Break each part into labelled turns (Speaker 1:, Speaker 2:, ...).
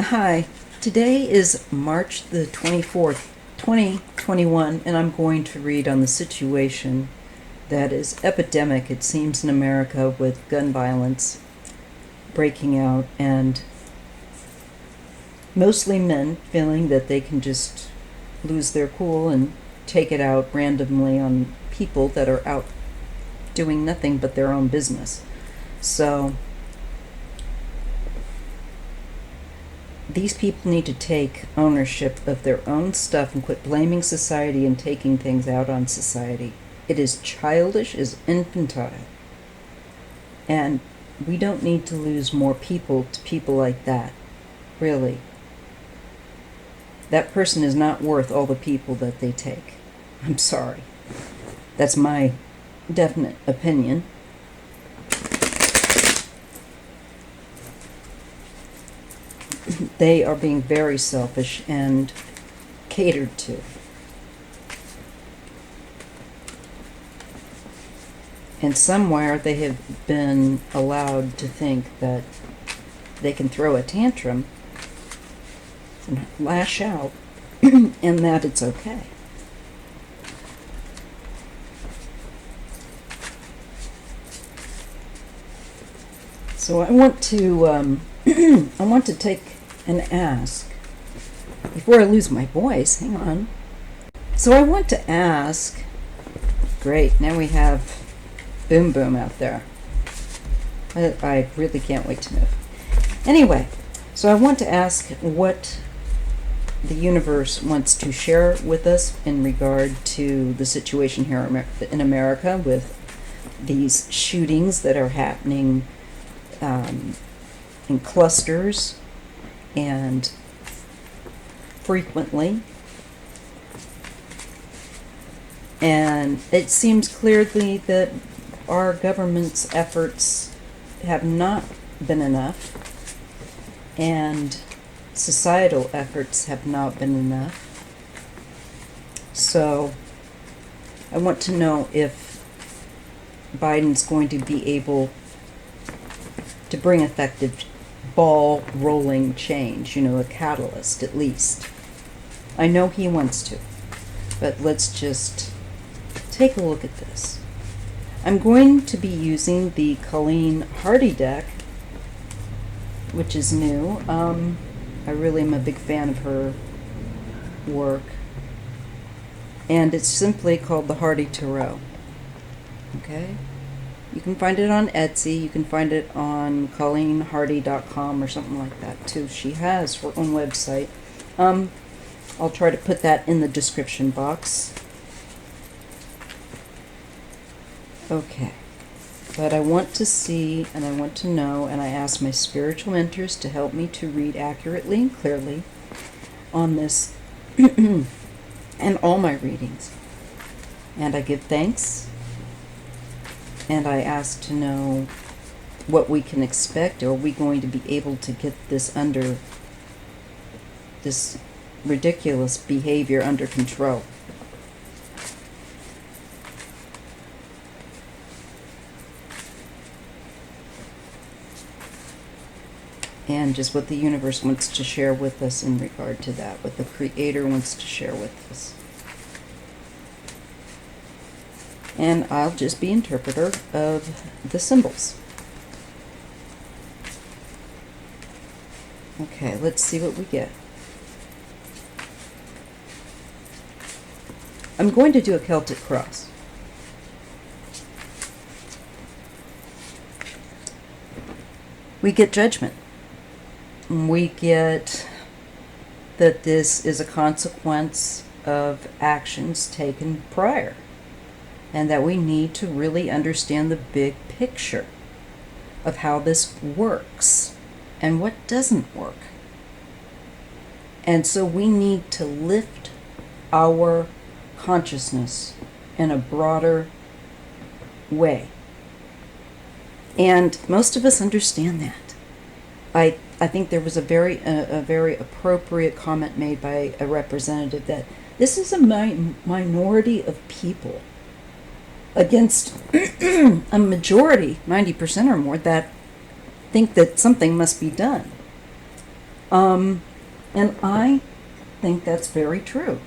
Speaker 1: Hi, today is March the 24th, 2021, and I'm going to read on the situation that is epidemic, it seems, in America with gun violence breaking out and mostly men feeling that they can just lose their cool and take it out randomly on people that are out doing nothing but their own business. So these people need to take ownership of their own stuff and quit blaming society and taking things out on society. It is childish, is infantile. And we don't need to lose more people to people like that. Really. That person is not worth all the people that they take. I'm sorry. That's my definite opinion. They are being very selfish and catered to. And somewhere they have been allowed to think that they can throw a tantrum and lash out and that it's okay. So I want to take and ask, before I lose my voice, hang on. So I want to ask, great, now we have Boom Boom out there. I really can't wait to move. Anyway, so I want to ask what the universe wants to share with us in regard to the situation here in America with these shootings that are happening in clusters and frequently. And it seems clearly that our government's efforts have not been enough, and societal efforts have not been enough. So I want to know if Biden's going to be able to bring effective ball rolling change, a catalyst at least. I know he wants to, but let's just take a look at this. I'm going to be using the Colleen Hardy deck, which is new. I really am a big fan of her work. And it's simply called the Hardy Tarot. Okay? You can find it on Etsy. You can find it on ColleenHardy.com or something like that too. She has her own website. I'll try to put that in the description box. Okay. But I want to see and I want to know, and I ask my spiritual mentors to help me to read accurately and clearly on this and all my readings. And I give thanks. And I ask to know what we can expect. Are we going to be able to get this ridiculous behavior under control? And just what the universe wants to share with us in regard to that, what the Creator wants to share with us. And I'll just be interpreter of the symbols. Okay, let's see what we get. I'm going to do a Celtic Cross. We get judgment. We get that this is a consequence of actions taken prior, and that we need to really understand the big picture of how this works and what doesn't work. And so we need to lift our consciousness in a broader way. And most of us understand that. I think there was a very appropriate comment made by a representative that this is a minority of people against a majority, 90% or more, that think that something must be done. And I think that's very true.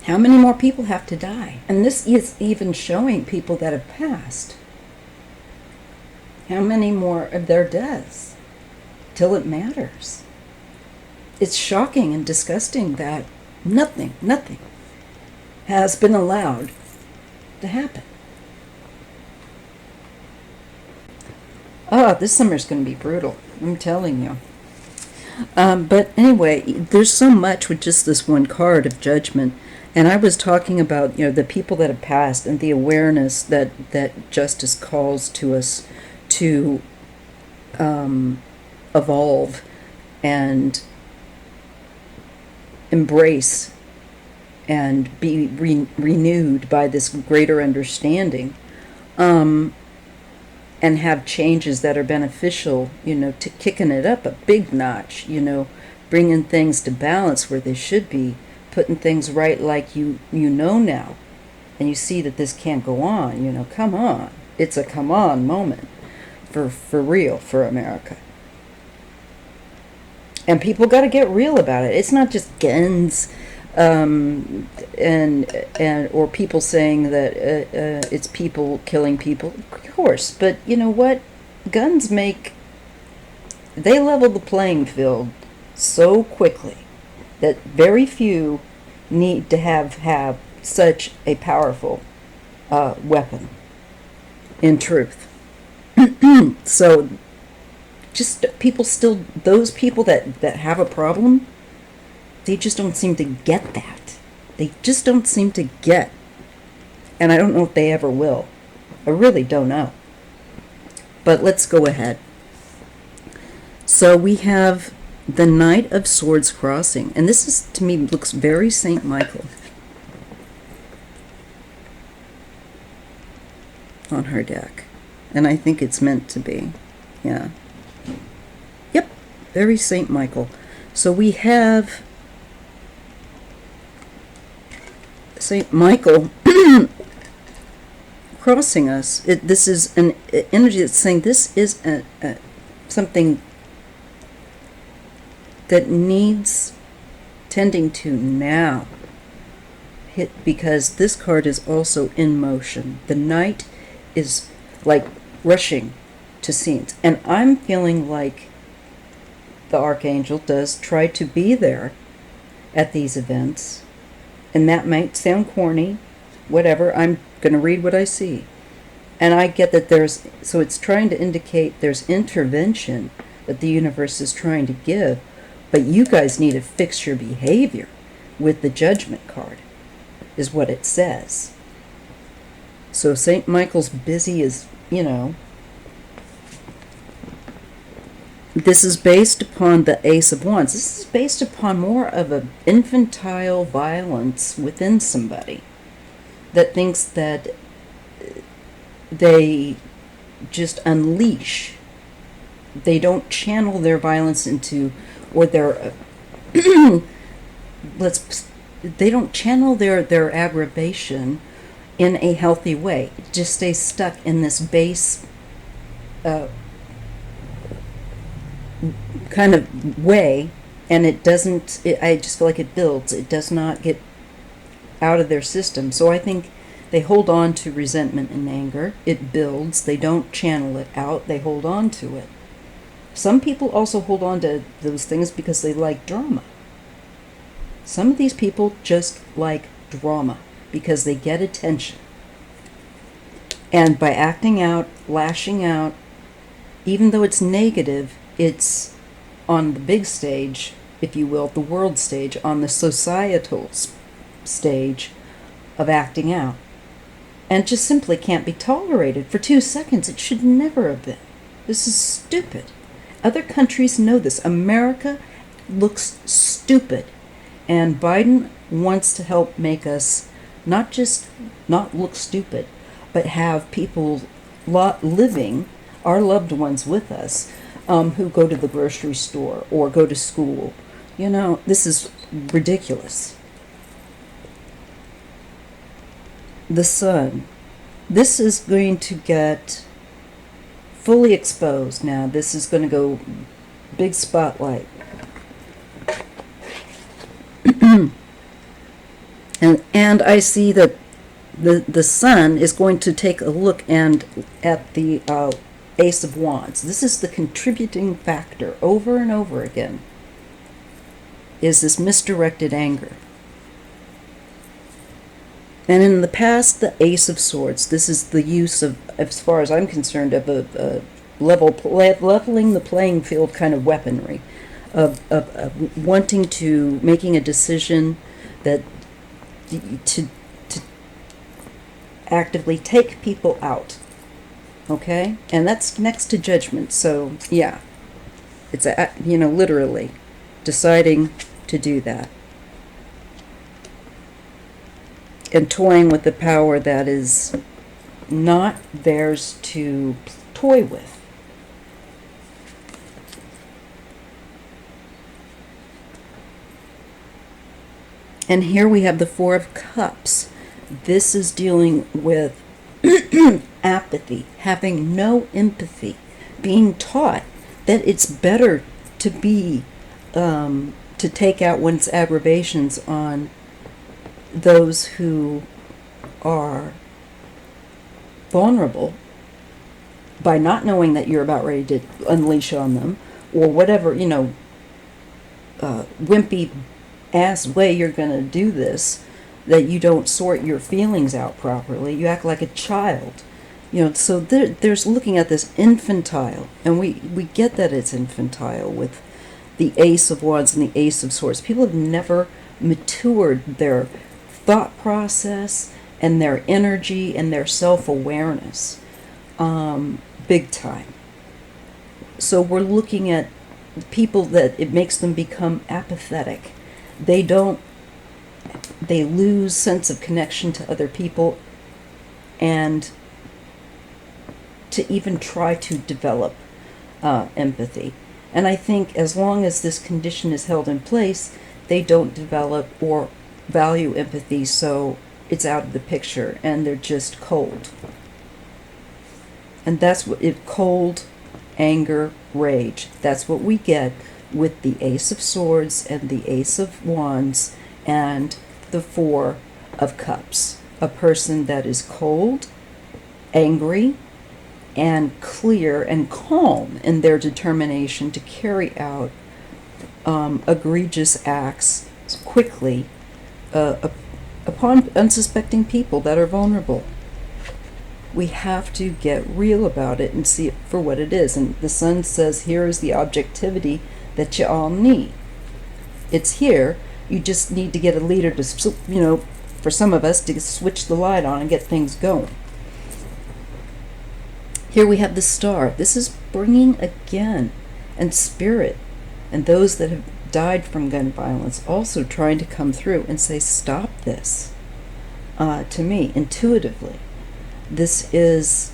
Speaker 1: How many more people have to die? And this is even showing people that have passed. How many more of their deaths till it matters? It's shocking and disgusting that nothing has been allowed to happen. Oh, this summer's going to be brutal. I'm telling you. But anyway, there's so much with just this one card of judgment. And I was talking about, the people that have passed and the awareness that justice calls to us to evolve and embrace and be renewed by this greater understanding, and have changes that are beneficial, to kicking it up a big notch, bringing things to balance where they should be, putting things right like you know now, and you see that this can't go on, come on. It's a come on moment for real for America. And people got to get real about it. It's not just guns, and or people saying that it's people killing people. Of course, but you know what? Guns they level the playing field so quickly that very few need to have such a powerful weapon, in truth. So just those people that have a problem, they just don't seem to get that. They just don't seem to get. And I don't know if they ever will. I really don't know. But let's go ahead. So we have the Knight of Swords crossing. And this is, to me, looks very Saint Michael on her deck. And I think it's meant to be. Yeah. Yep. Very Saint Michael. So we have Saint Michael crossing us. This is an energy that's saying this is something that needs tending to now. Because this card is also in motion. The Knight is like rushing to scenes. And I'm feeling like the Archangel does try to be there at these events. And that might sound corny, whatever. I'm going to read what I see. And I get that so it's trying to indicate there's intervention that the universe is trying to give. But you guys need to fix your behavior with the Judgment card, is what it says. So St. Michael's busy as, this is based upon the Ace of Wands. This is based upon more of an infantile violence within somebody that thinks that they just unleash. They don't channel their violence into, or their, they don't channel their aggravation in a healthy way. It just stays stuck in this base kind of way, and it doesn't, I just feel like it builds. It does not get out of their system. So I think they hold on to resentment and anger. It builds. They don't channel it out. They hold on to it. Some people also hold on to those things because they like drama. Some of these people just like drama because they get attention. And by acting out, lashing out, even though it's negative, it's on the big stage, if you will, the world stage, on the societal stage of acting out. And just simply can't be tolerated. For 2 seconds, it should never have been. This is stupid. Other countries know this. America looks stupid. And Biden wants to help make us not just not look stupid, but have people living, our loved ones with us, who go to the grocery store or go to school. This is ridiculous. The Sun This is going to get fully exposed now. This is going to go big spotlight. and I see that the sun is going to take a look at the Ace of Wands. This is the contributing factor over and over again, is this misdirected anger. And in the past, the Ace of Swords, this is the use of, as far as I'm concerned, of a leveling the playing field kind of weaponry, of wanting to, making a decision that to actively take people out. Okay? And that's next to Judgment. So, yeah. It's, literally deciding to do that. And toying with the power that is not theirs to toy with. And here we have the Four of Cups. This is dealing with apathy, having no empathy, being taught that it's better to be, to take out one's aggravations on those who are vulnerable by not knowing that you're about ready to unleash on them, or whatever, wimpy ass way you're going to do this, that you don't sort your feelings out properly. You act like a child. So there's looking at this infantile, and we get that it's infantile with the Ace of Wands and the Ace of Swords. People have never matured their thought process and their energy and their self-awareness big time. So we're looking at people that it makes them become apathetic. They lose sense of connection to other people, and to even try to develop empathy. And I think as long as this condition is held in place, they don't develop or value empathy, so it's out of the picture and they're just cold. And that's what cold, anger, rage. That's what we get with the Ace of Swords and the Ace of Wands and the Four of Cups. A person that is cold, angry, and clear and calm in their determination to carry out egregious acts quickly upon unsuspecting people that are vulnerable. We have to get real about it and see it for what it is. And the Sun says, here is the objectivity that you all need. It's here. You just need to get a leader to, for some of us, to switch the light on and get things going. Here we have the Star. This is bringing again, and Spirit, and those that have died from gun violence also trying to come through and say, stop this. To me, intuitively, this is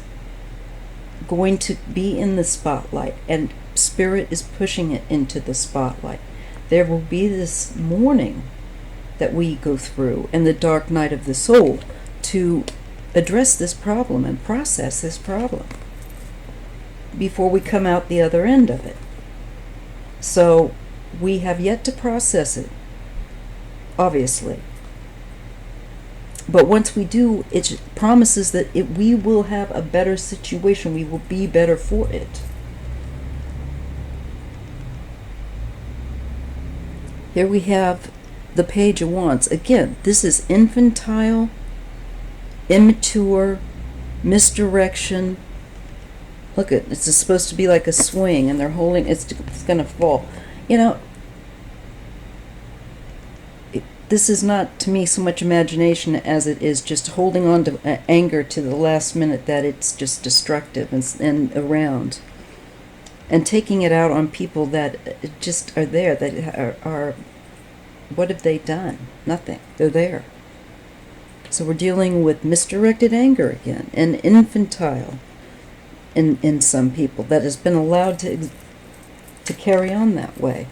Speaker 1: going to be in the spotlight, and Spirit is pushing it into the spotlight. There will be this mourning that we go through in the dark night of the soul to address this problem and process this problem before we come out the other end of it. So we have yet to process it, obviously. But once we do, it promises that we will have a better situation. We will be better for it. Here we have the Page of Wands. Again, this is infantile, immature, misdirection. Look, it's supposed to be like a swing, and they're holding, it's going to fall. This is not, to me, so much imagination as it is just holding on to anger to the last minute that it's just destructive and around. And taking it out on people that just are there, that are what have they done? Nothing. They're there. So we're dealing with misdirected anger again, and infantile in some people that has been allowed to carry on that way.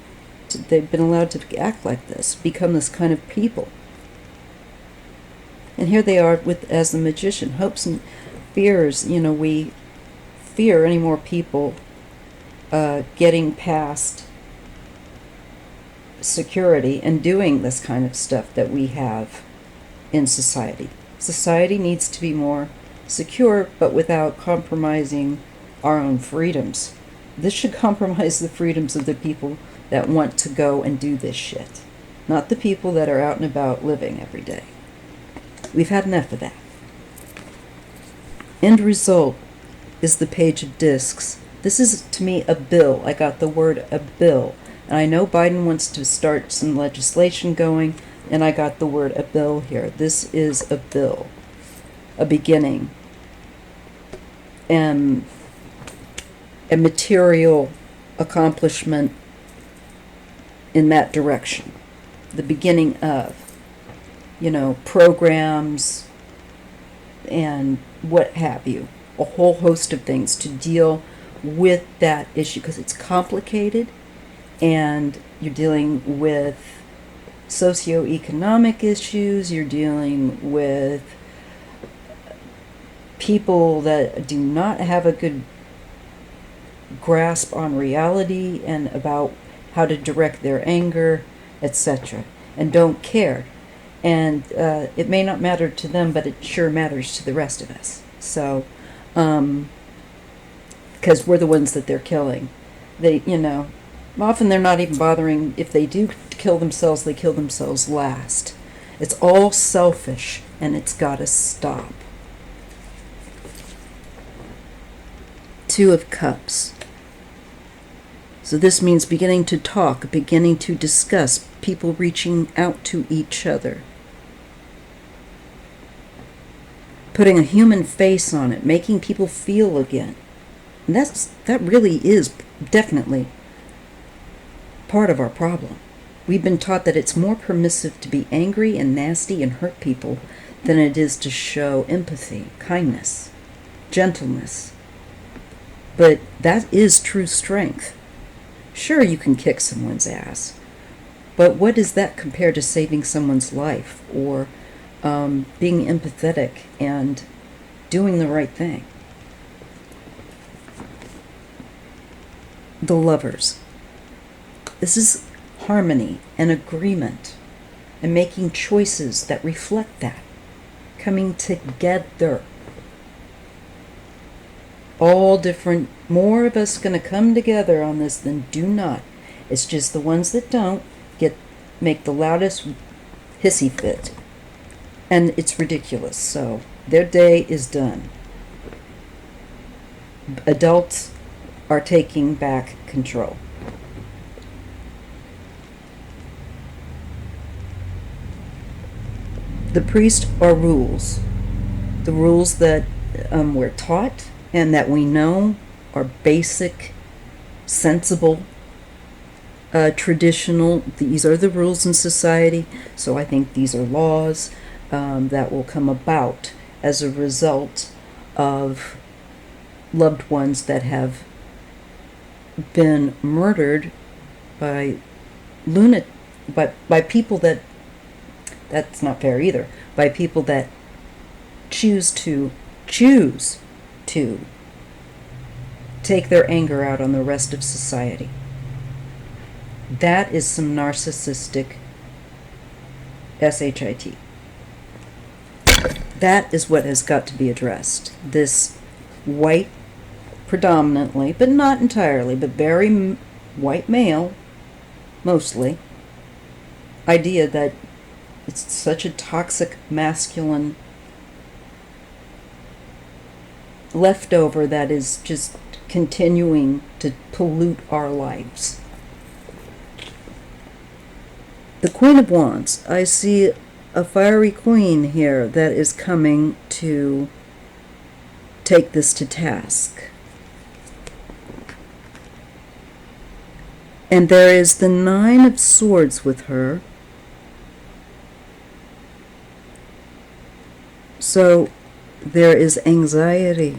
Speaker 1: They've been allowed to act like this, become this kind of people. And here they are as the Magician, hopes and fears, we fear any more people getting past security and doing this kind of stuff that we have in society. Society needs to be more secure, but without compromising our own freedoms. This should compromise the freedoms of the people that want to go and do this shit, not the people that are out and about living every day. We've had enough of that. End result is the page of discs. This is, to me, a bill. I got the word a bill. And I know Biden wants to start some legislation going, and I got the word a bill here. This is a bill, a beginning, and a material accomplishment in that direction. The beginning of, programs and what have you. A whole host of things to deal with that issue, because it's complicated, and you're dealing with socioeconomic issues, you're dealing with people that do not have a good grasp on reality and about how to direct their anger, etc., and don't care. And it may not matter to them, but it sure matters to the rest of us. So, because we're the ones that they're killing. They, often they're not even bothering. If they do kill themselves, they kill themselves last. It's all selfish, and it's got to stop. Two of Cups. So this means beginning to talk, beginning to discuss, people reaching out to each other. Putting a human face on it, making people feel again. And that really is definitely part of our problem. We've been taught that it's more permissive to be angry and nasty and hurt people than it is to show empathy, kindness, gentleness. But that is true strength. Sure, you can kick someone's ass, but what does that compare to saving someone's life or being empathetic and doing the right thing? The Lovers. This is harmony and agreement and making choices that reflect that. Coming together. All different. More of us going to come together on this than do not. It's just the ones that don't make the loudest hissy fit. And it's ridiculous. So their day is done. Adults are taking back control. The priest are rules. The rules that we're taught and that we know are basic, sensible, traditional. These are the rules in society. So I think these are laws that will come about as a result of loved ones that have been murdered by by people that's not fair either, by people that choose to take their anger out on the rest of society. That is some narcissistic shit. That is what has got to be addressed. This white, predominantly, but not entirely, but very white male, mostly, idea that it's such a toxic masculine leftover that is just continuing to pollute our lives. The Queen of Wands. I see a fiery queen here that is coming to take this to task. And there is the Nine of Swords with her. So there is anxiety.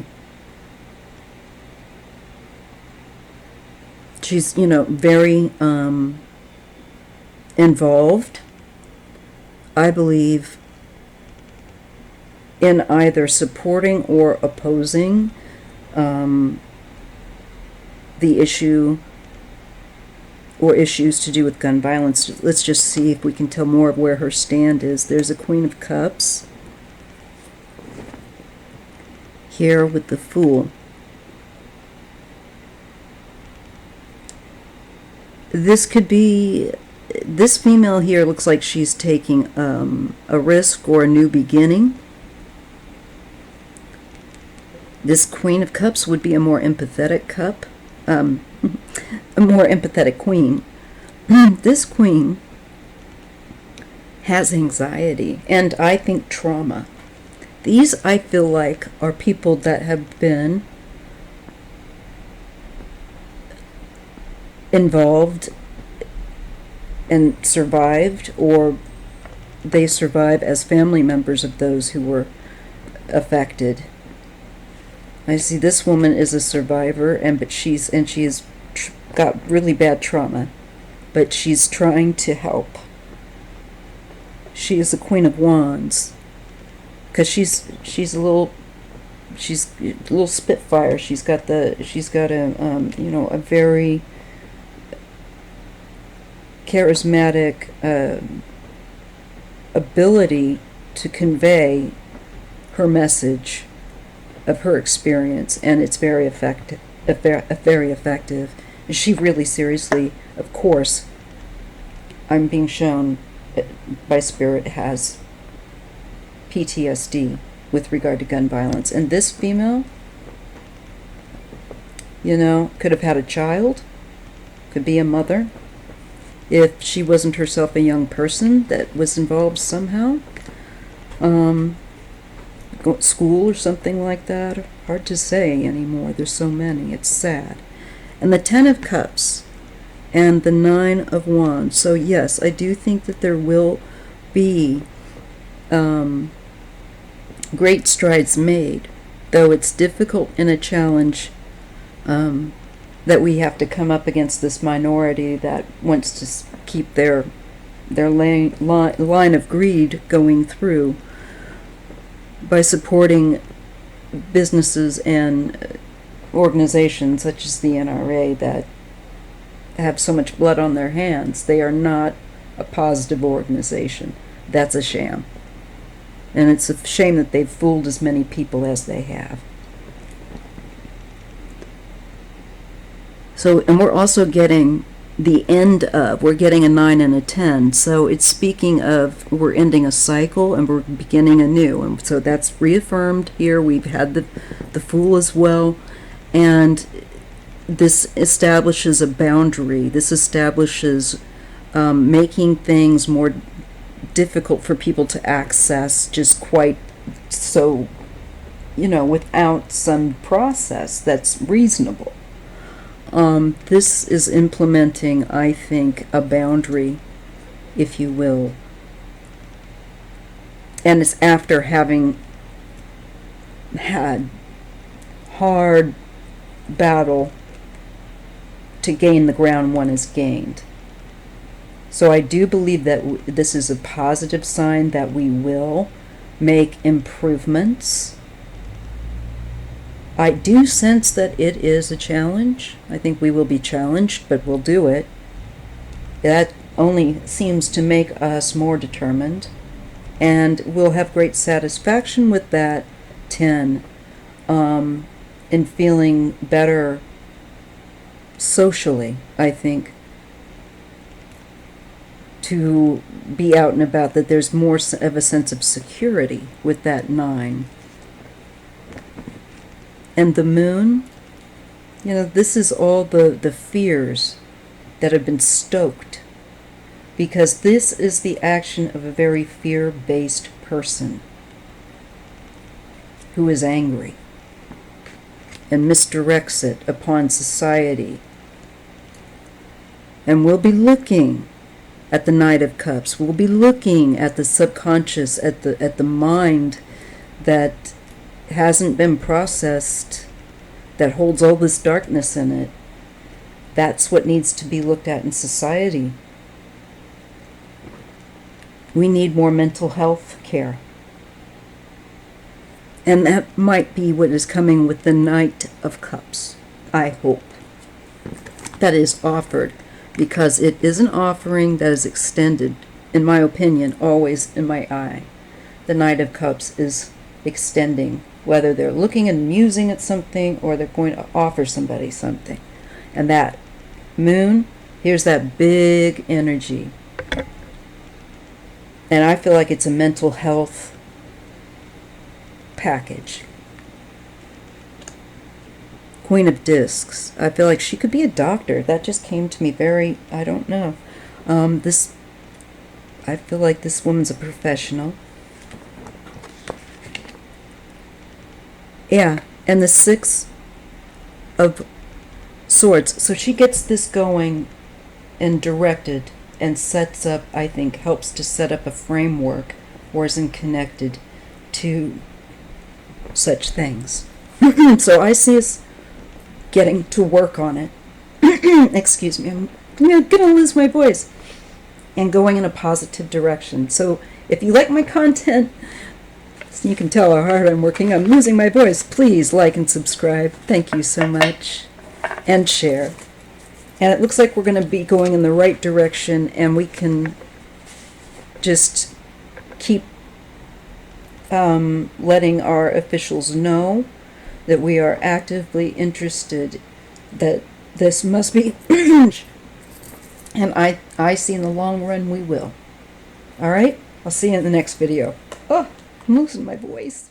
Speaker 1: She's, very involved. I believe in either supporting or opposing the issue or issues to do with gun violence. Let's just see if we can tell more of where her stand is. There's a Queen of Cups here with the Fool. This could be, this female here looks like she's taking a risk or a new beginning. This Queen of Cups would be a more empathetic cup, a more empathetic queen. This queen has anxiety and I think trauma. These, I feel like, are people that have been involved and survived, or they survive as family members of those who were affected. I see this woman is a survivor, but she's got really bad trauma, but she's trying to help. She is the Queen of Wands, because she's a little spitfire. She's got a a very charismatic ability to convey her message of her experience, and it's very effective. Very effective. She really seriously, of course, I'm being shown by Spirit, has PTSD with regard to gun violence. And this female, could have had a child, could be a mother, if she wasn't herself a young person that was involved somehow. School or something like that. Hard to say anymore. There's so many. It's sad. And the Ten of Cups and the Nine of Wands. So yes, I do think that there will be great strides made, though it's difficult in a challenge that we have to come up against this minority that wants to keep their line of greed going through by supporting businesses and organizations such as the NRA that have so much blood on their hands. They are not a positive organization. That's a sham. And it's a shame that they've fooled as many people as they have. So, and we're also getting we're getting a 9 and a 10. So it's speaking of, we're ending a cycle and we're beginning anew. And so that's reaffirmed here. We've had the Fool as well. And this establishes a boundary. This establishes making things more difficult for people to access just quite so, without some process that's reasonable. This is implementing, I think, a boundary, if you will. And it's after having had hard battle to gain the ground one has gained. So I do believe that this is a positive sign that we will make improvements. I do sense that it is a challenge. I think we will be challenged, but we'll do it. That only seems to make us more determined. And we'll have great satisfaction with that 10 in feeling better socially, I think, to be out and about, that there's more of a sense of security with that 9. And the Moon, this is all the fears that have been stoked, because this is the action of a very fear-based person who is angry and misdirects it upon society. And we'll be looking at the Knight of Cups. We'll be looking at the subconscious, at the mind that hasn't been processed, that holds all this darkness in it. That's what needs to be looked at in society. We need more mental health care. And that might be what is coming with the Knight of Cups, I hope. That is offered, because it is an offering that is extended, in my opinion, always in my eye. The Knight of Cups is extending, whether they're looking and musing at something or they're going to offer somebody something. And that Moon, here's that big energy. And I feel like it's a mental health package. Queen of Discs. I feel like she could be a doctor. That just came to me very, I don't know. I feel like this woman's a professional. Yeah, and the Six of Swords. So she gets this going and directed and sets up, I think, helps to set up a framework or isn't connected to such things. So I see us getting to work on it. Excuse me, I'm gonna lose my voice. And going in a positive direction. So if you like my content, so you can tell how hard I'm working on losing my voice, please like and subscribe. Thank you so much. And share. And it looks like we're going to be going in the right direction, and we can just keep letting our officials know that we are actively interested, that this must be and I see in the long run we will. All right? I'll see you in the next video. Oh, I'm losing my voice.